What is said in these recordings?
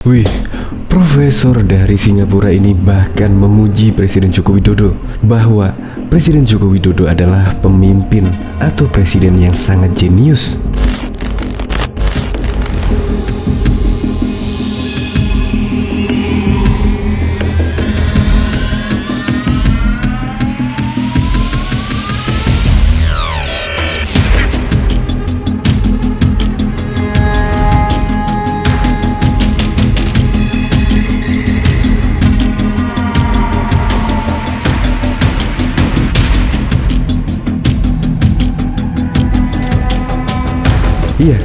Wih, profesor dari Singapura ini bahkan memuji Presiden Joko Widodo bahwa Presiden Joko Widodo adalah pemimpin atau presiden yang sangat jenius. Iya,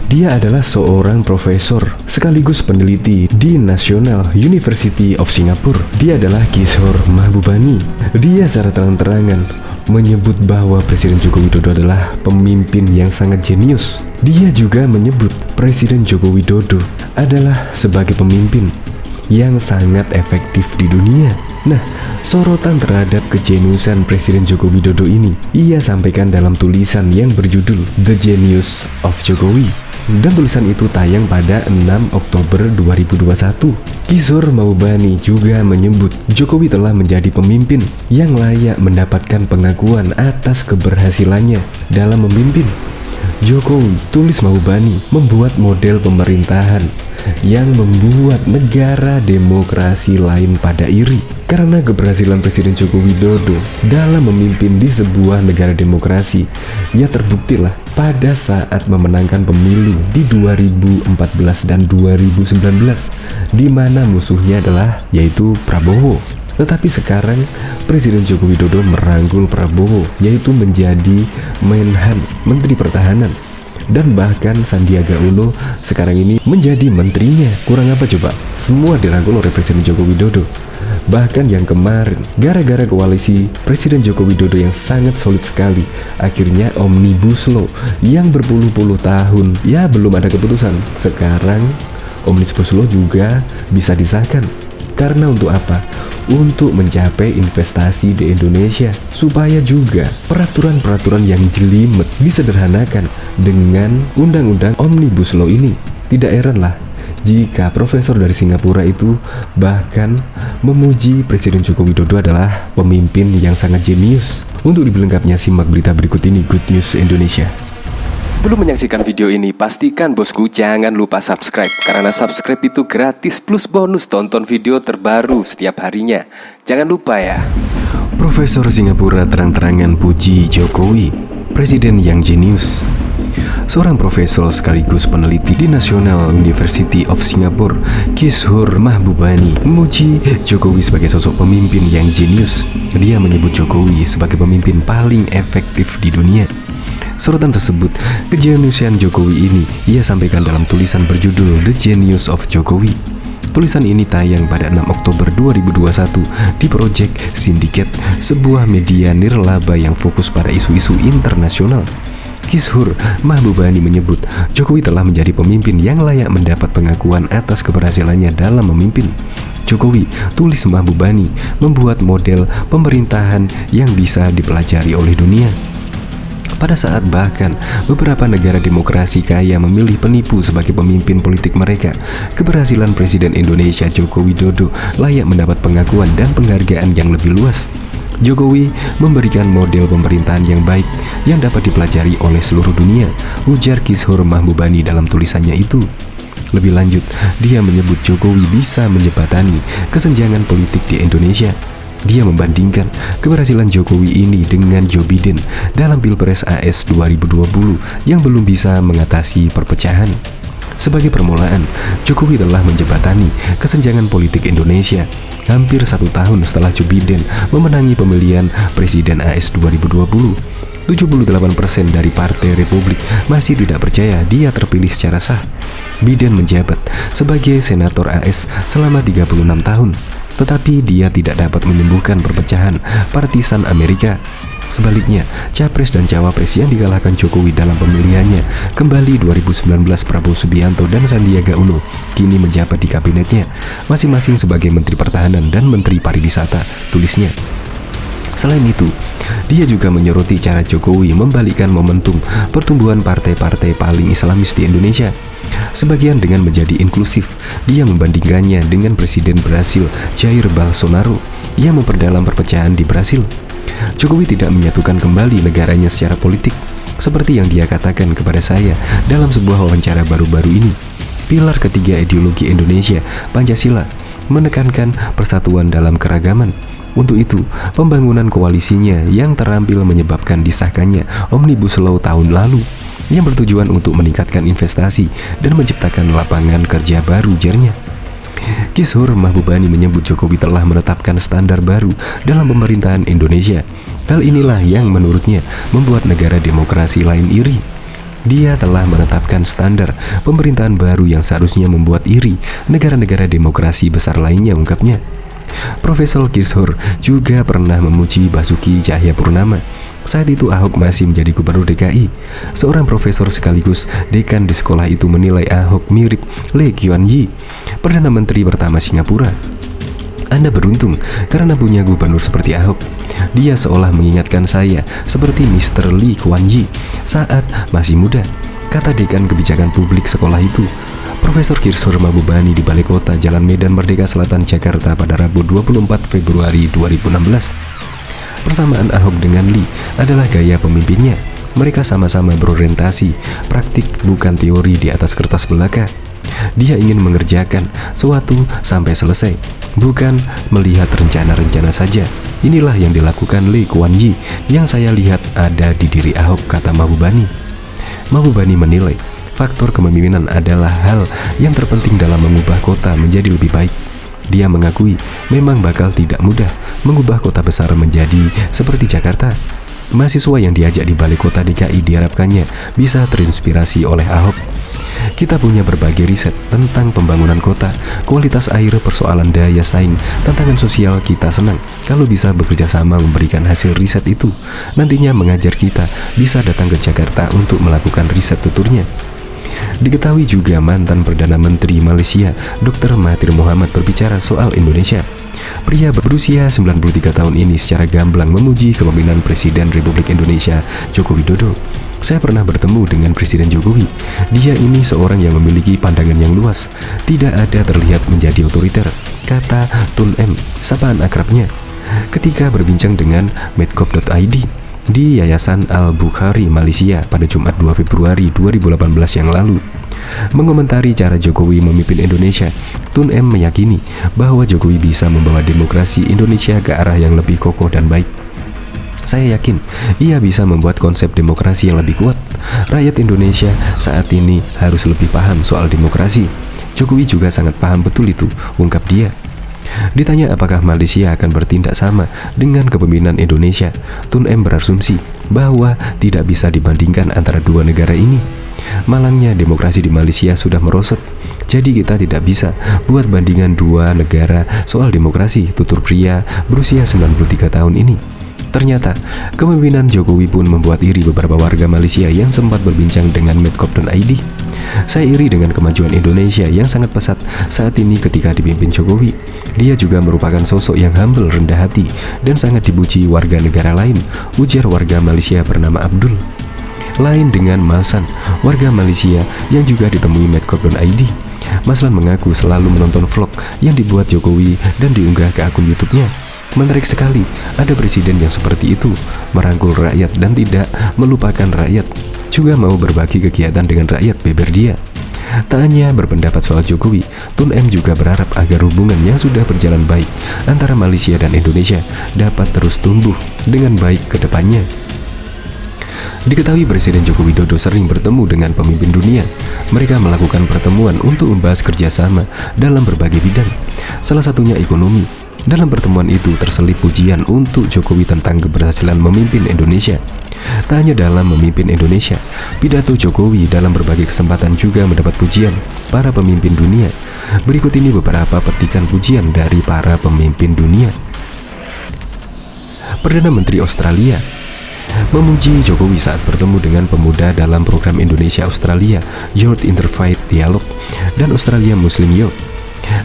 dia adalah seorang profesor sekaligus peneliti di National University of Singapore. Dia adalah Kishore Mahbubani. Dia secara terang-terangan menyebut bahwa Presiden Joko Widodo adalah pemimpin yang sangat jenius. Dia juga menyebut Presiden Joko Widodo adalah sebagai pemimpin yang sangat efektif di dunia. Nah, sorotan terhadap kejeniusan Presiden Joko Widodo ini ia sampaikan dalam tulisan yang berjudul The Genius of Jokowi. Dan tulisan itu tayang pada 6 Oktober 2021. Kishore Mahbubani juga menyebut Jokowi telah menjadi pemimpin yang layak mendapatkan pengakuan atas keberhasilannya dalam memimpin. Jokowi, tulis Mahbubani, membuat model pemerintahan yang membuat negara demokrasi lain pada iri. Karena keberhasilan Presiden Joko Widodo dalam memimpin di sebuah negara demokrasi, ia terbuktilah pada saat memenangkan pemilu di 2014 dan 2019, di mana musuhnya adalah yaitu Prabowo. Tetapi sekarang Presiden Joko Widodo merangkul Prabowo, yaitu menjadi Menhan, Menteri Pertahanan. Dan bahkan Sandiaga Uno sekarang ini menjadi menterinya. Kurang apa coba? Semua dirangkul oleh Presiden Joko Widodo. Bahkan yang kemarin, gara-gara koalisi Presiden Joko Widodo yang sangat solid sekali, akhirnya Omnibus Law yang berpuluh-puluh tahun ya belum ada keputusan. Sekarang Omnibus Law juga bisa disahkan. Karena untuk apa? Untuk mencapai investasi di Indonesia, supaya juga peraturan-peraturan yang jelimet disederhanakan dengan undang-undang Omnibus Law ini. Tidak heranlah jika profesor dari Singapura itu bahkan memuji Presiden Joko Widodo adalah pemimpin yang sangat jenius. Untuk lebih lengkapnya simak berita berikut ini, Good News Indonesia. Belum menyaksikan video ini, pastikan bosku jangan lupa subscribe. Karena subscribe itu gratis plus bonus tonton video terbaru setiap harinya. Jangan lupa ya. Profesor Singapura terang-terangan puji Jokowi, presiden yang jenius. Seorang profesor sekaligus peneliti di National University of Singapore, Kishore Mahbubani, memuji Jokowi sebagai sosok pemimpin yang jenius. Dia menyebut Jokowi sebagai pemimpin paling efektif di dunia. Sorotan tersebut, kejeniusan Jokowi ini ia sampaikan dalam tulisan berjudul The Genius of Jokowi. Tulisan ini tayang pada 6 Oktober 2021 di Project Syndicate, sebuah media nirlaba yang fokus pada isu-isu internasional. Kishore Mahbubani menyebut Jokowi telah menjadi pemimpin yang layak mendapat pengakuan atas keberhasilannya dalam memimpin. Jokowi, tulis Mahbubani, membuat model pemerintahan yang bisa dipelajari oleh dunia. Pada saat bahkan beberapa negara demokrasi kaya memilih penipu sebagai pemimpin politik mereka, keberhasilan Presiden Indonesia Joko Widodo layak mendapat pengakuan dan penghargaan yang lebih luas. Jokowi memberikan model pemerintahan yang baik yang dapat dipelajari oleh seluruh dunia, ujar Kishore Mahbubani dalam tulisannya itu. Lebih lanjut, dia menyebut Jokowi bisa menjembatani kesenjangan politik di Indonesia. Dia membandingkan keberhasilan Jokowi ini dengan Joe Biden dalam Pilpres AS 2020 yang belum bisa mengatasi perpecahan. Sebagai permulaan, Jokowi telah menjembatani kesenjangan politik Indonesia hampir 1 tahun setelah Joe Biden memenangi pemilihan Presiden AS 2020. 78% dari Partai Republik masih tidak percaya dia terpilih secara sah. Biden menjabat sebagai senator AS selama 36 tahun, tetapi dia tidak dapat menyembuhkan perpecahan partisan Amerika. Sebaliknya, Capres dan Cawapres yang dikalahkan Jokowi dalam pemilihannya kembali 2019 Prabowo Subianto dan Sandiaga Uno kini menjabat di kabinetnya, masing-masing sebagai Menteri Pertahanan dan Menteri Pariwisata, tulisnya. Selain itu, dia juga menyoroti cara Jokowi membalikkan momentum pertumbuhan partai-partai paling Islamis di Indonesia. Sebagian dengan menjadi inklusif, dia membandingkannya dengan Presiden Brasil Jair Bolsonaro yang memperdalam perpecahan di Brasil. Jokowi tidak menyatukan kembali negaranya secara politik, seperti yang dia katakan kepada saya dalam sebuah wawancara baru-baru ini. Pilar ketiga ideologi Indonesia, Pancasila, menekankan persatuan dalam keragaman. Untuk itu, pembangunan koalisinya yang terampil menyebabkan disahkannya Omnibus Law tahun lalu yang bertujuan untuk meningkatkan investasi dan menciptakan lapangan kerja baru, ujarnya. Kishor Mahbubani menyebut Jokowi telah menetapkan standar baru dalam pemerintahan Indonesia. Hal inilah yang menurutnya membuat negara demokrasi lain iri. Dia telah menetapkan standar pemerintahan baru yang seharusnya membuat iri negara-negara demokrasi besar lainnya, ungkapnya. Profesor Kishor juga pernah memuji Basuki Cahayapurnama. Saat itu Ahok masih menjadi gubernur DKI. Seorang profesor sekaligus dekan di sekolah itu menilai Ahok mirip Lee Kuan Yew, Perdana Menteri pertama Singapura. Anda beruntung karena punya gubernur seperti Ahok. Dia seolah mengingatkan saya seperti Mr. Lee Kuan Yew saat masih muda, kata dekan kebijakan publik sekolah itu, Profesor Kishor Mahbubani di Balai Kota Jalan Medan Merdeka Selatan, Jakarta pada Rabu 24 Februari 2016. Persamaan Ahok dengan Lee adalah gaya pemimpinnya. Mereka sama-sama berorientasi praktik, bukan teori di atas kertas belaka. Dia ingin mengerjakan suatu sampai selesai, bukan melihat rencana-rencana saja. Inilah yang dilakukan Lee Kuan Yew yang saya lihat ada di diri Ahok, kata Mahbubani. Mahbubani menilai faktor kepemimpinan adalah hal yang terpenting dalam mengubah kota menjadi lebih baik. Dia mengakui memang bakal tidak mudah mengubah kota besar menjadi seperti Jakarta. Mahasiswa yang diajak di Balai Kota DKI diharapkannya bisa terinspirasi oleh Ahok. Kita punya berbagai riset tentang pembangunan kota, kualitas air, persoalan daya saing, tantangan sosial. Kita senang kalau bisa bekerja sama memberikan hasil riset itu. Nantinya mengajar kita bisa datang ke Jakarta untuk melakukan riset, tuturnya. Diketahui juga mantan Perdana Menteri Malaysia Dr. Mahathir Mohamad berbicara soal Indonesia. Pria berusia 93 tahun ini secara gamblang memuji kepemimpinan Presiden Republik Indonesia Joko Widodo. Saya pernah bertemu dengan Presiden Jokowi. Dia ini seorang yang memiliki pandangan yang luas, tidak ada terlihat menjadi otoriter, kata Tun M, sapaan akrabnya, ketika berbincang dengan medcop.id di Yayasan Al-Bukhari, Malaysia pada Jumat 2 Februari 2018 yang lalu. Mengomentari cara Jokowi memimpin Indonesia, Tun M meyakini bahwa Jokowi bisa membawa demokrasi Indonesia ke arah yang lebih kokoh dan baik. Saya yakin ia bisa membuat konsep demokrasi yang lebih kuat. Rakyat Indonesia saat ini harus lebih paham soal demokrasi. Jokowi juga sangat paham betul itu, ungkap dia. Ditanya apakah Malaysia akan bertindak sama dengan kepemimpinan Indonesia, Tun M berasumsi bahwa tidak bisa dibandingkan antara dua negara ini. Malangnya demokrasi di Malaysia sudah merosot, jadi kita tidak bisa buat bandingan dua negara soal demokrasi, tutur pria berusia 93 tahun ini. Ternyata, kepemimpinan Jokowi pun membuat iri beberapa warga Malaysia yang sempat berbincang dengan medcop.id. Saya iri dengan kemajuan Indonesia yang sangat pesat saat ini ketika dipimpin Jokowi. Dia juga merupakan sosok yang humble, rendah hati, dan sangat dipuji warga negara lain, ujar warga Malaysia bernama Abdul. Lain dengan Maslan, warga Malaysia yang juga ditemui medcop.id. Maslan mengaku selalu menonton vlog yang dibuat Jokowi dan diunggah ke akun YouTube-nya. Menarik sekali, ada presiden yang seperti itu, merangkul rakyat dan tidak melupakan rakyat, juga mau berbagi kegiatan dengan rakyat, beber dia. Tak hanya berpendapat soal Jokowi, Tun M juga berharap agar hubungan yang sudah berjalan baik antara Malaysia dan Indonesia dapat terus tumbuh dengan baik ke depannya. Diketahui Presiden Joko Widodo sering bertemu dengan pemimpin dunia. Mereka melakukan pertemuan untuk membahas kerjasama dalam berbagai bidang, salah satunya ekonomi. Dalam pertemuan itu terselip pujian untuk Jokowi tentang keberhasilan memimpin Indonesia. Tak hanya dalam memimpin Indonesia, pidato Jokowi dalam berbagai kesempatan juga mendapat pujian para pemimpin dunia. Berikut ini beberapa petikan pujian dari para pemimpin dunia. Perdana Menteri Australia memuji Jokowi saat bertemu dengan pemuda dalam program Indonesia-Australia Youth Interfaith Dialogue dan Australia Muslim Youth,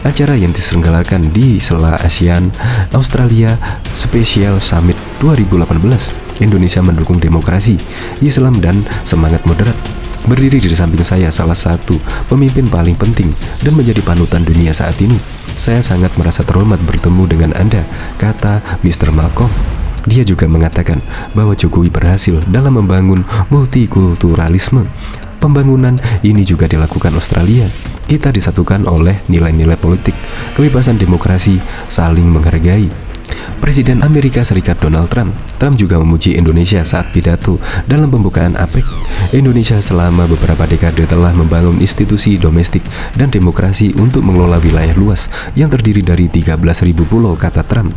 acara yang diselenggarakan di sela ASEAN Australia Special Summit 2018. Indonesia mendukung demokrasi, Islam dan semangat moderat. Berdiri di samping saya salah satu pemimpin paling penting dan menjadi panutan dunia saat ini. Saya sangat merasa terhormat bertemu dengan Anda, kata Mr. Malcolm. Dia juga mengatakan bahwa Jokowi berhasil dalam membangun multikulturalisme. Pembangunan ini juga dilakukan Australia. Kita disatukan oleh nilai-nilai politik, kebebasan demokrasi, saling menghargai. Presiden Amerika Serikat Donald Trump juga memuji Indonesia saat pidato dalam pembukaan APEC. Indonesia selama beberapa dekade telah membangun institusi domestik dan demokrasi untuk mengelola wilayah luas yang terdiri dari 13.000 pulau, kata Trump.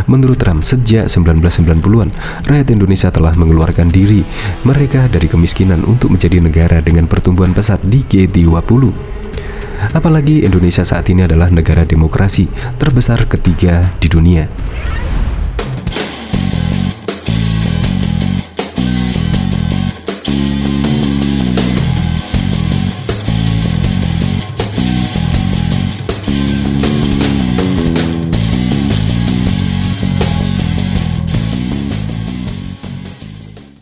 Menurut Trump, sejak 1990-an, rakyat Indonesia telah mengeluarkan diri mereka dari kemiskinan untuk menjadi negara dengan pertumbuhan pesat di G20. Apalagi Indonesia saat ini adalah negara demokrasi terbesar ketiga di dunia.